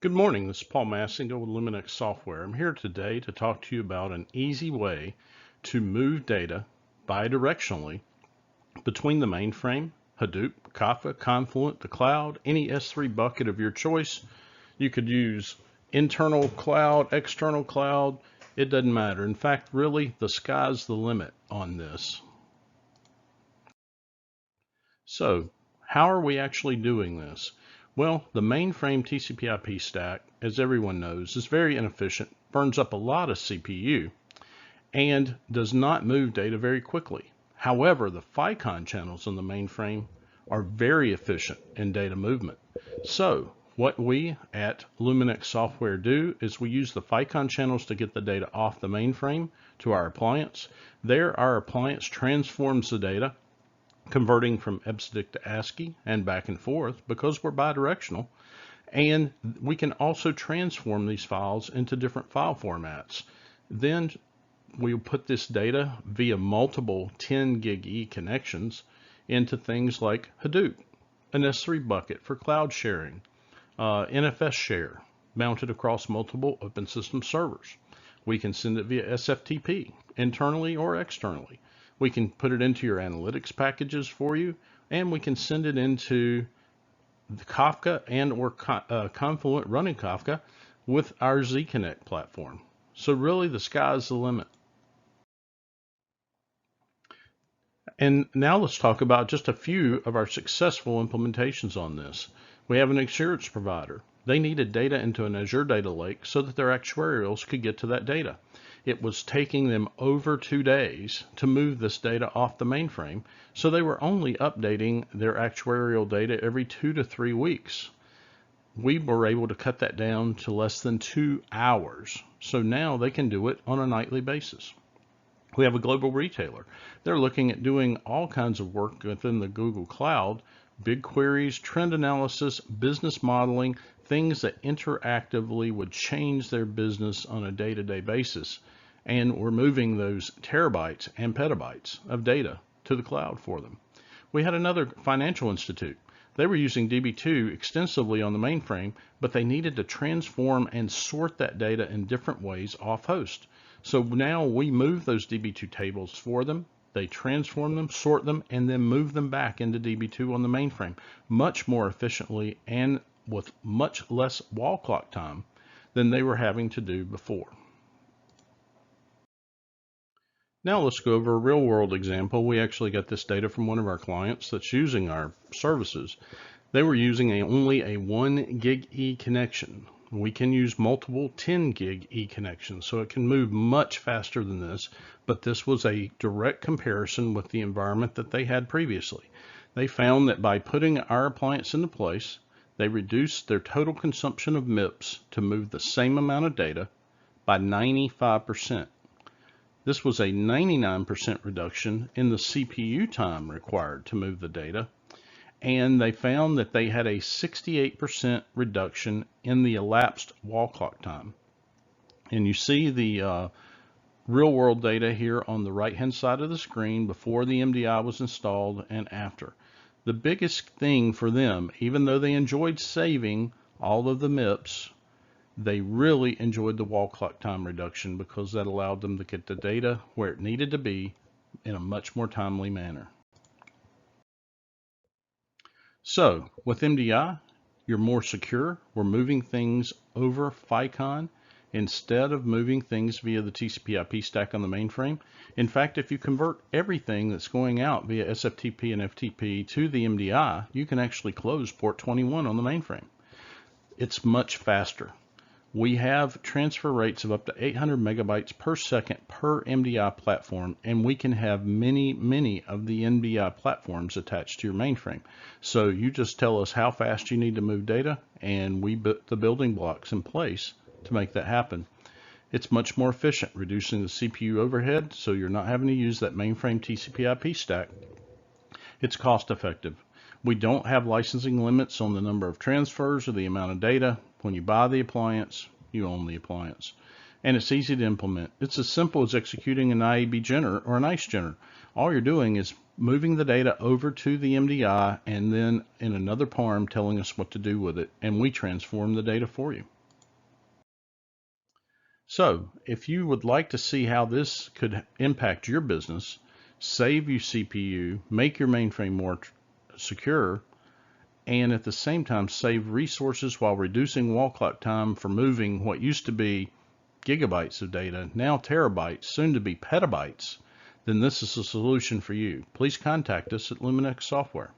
Good morning, this is Paul Massingo with Luminex Software. I'm here today to talk to you about an easy way to move data bidirectionally between the mainframe, Hadoop, Kafka, Confluent, the cloud, any S3 bucket of your choice. You could use internal cloud, external cloud, it doesn't matter. In fact, really, the sky's the limit on this. So, how are we actually doing this? Well, the mainframe TCP/IP stack, as everyone knows, is very inefficient, burns up a lot of CPU, and does not move data very quickly. However, the FICON channels on the mainframe are very efficient in data movement. So, what we at Luminex Software do is we use the FICON channels to get the data off the mainframe to our appliance. There, our appliance transforms the data, converting from EBCDIC to ASCII and back and forth because we're bidirectional. And we can also transform these files into different file formats. Then we'll put this data via multiple 10 gig E connections into things like Hadoop, an S3 bucket for cloud sharing, NFS share mounted across multiple open system servers. We can send it via SFTP internally or externally. We can put it into your analytics packages for you, and we can send it into the Kafka and or Confluent running Kafka with our zConnect platform. So really the sky's the limit. And now let's talk about just a few of our successful implementations on this. We have an insurance provider. They needed data into an Azure data lake so that their actuarials could get to that data. It was taking them over 2 days to move this data off the mainframe, so they were only updating their actuarial data every 2 to 3 weeks. We were able to cut that down to less than 2 hours, so now they can do it on a nightly basis. We have a global retailer. They're looking at doing all kinds of work within the Google Cloud, big queries, trend analysis, business modeling, things that interactively would change their business on a day-to-day basis. And we're moving those terabytes and petabytes of data to the cloud for them. We had another financial institute. They were using DB2 extensively on the mainframe, but they needed to transform and sort that data in different ways off host. So now we move those DB2 tables for them. They transform them, sort them, and then move them back into DB2 on the mainframe much more efficiently and with much less wall clock time than they were having to do before. Now let's go over a real world example. We actually got this data from one of our clients that's using our services. They were using only a 1 gig E connection. We can use multiple 10 gig E connections, so it can move much faster than this, but this was a direct comparison with the environment that they had previously. They found that by putting our appliance into place, they reduced their total consumption of MIPS to move the same amount of data by 95%. This was a 99% reduction in the CPU time required to move the data, and they found that they had a 68% reduction in the elapsed wall clock time. And you see the real world data here on the right hand side of the screen before the MDI was installed and after. The biggest thing for them, even though they enjoyed saving all of the MIPS, they really enjoyed the wall clock time reduction because that allowed them to get the data where it needed to be in a much more timely manner. So with MDI, you're more secure. We're moving things over FICON instead of moving things via the TCP/IP stack on the mainframe. In fact, if you convert everything that's going out via SFTP and FTP to the MDI, you can actually close port 21 on the mainframe. It's much faster. We have transfer rates of up to 800 megabytes per second per MDI platform, and we can have many of the MDI platforms attached to your mainframe. So you just tell us how fast you need to move data, and we put the building blocks in place to make that happen. It's much more efficient, reducing the CPU overhead, so you're not having to use that mainframe TCP/IP stack. It's cost effective. We don't have licensing limits on the number of transfers or the amount of data. When you buy the appliance, you own the appliance. And it's easy to implement. It's as simple as executing an IAB generator or an ICE generator. All you're doing is moving the data over to the MDI and then in another parm telling us what to do with it, and we transform the data for you. So if you would like to see how this could impact your business, save you CPU, make your mainframe more secure, and at the same time save resources while reducing wall clock time for moving what used to be gigabytes of data, now terabytes, soon to be petabytes, then this is a solution for you. Please contact us at Luminex Software.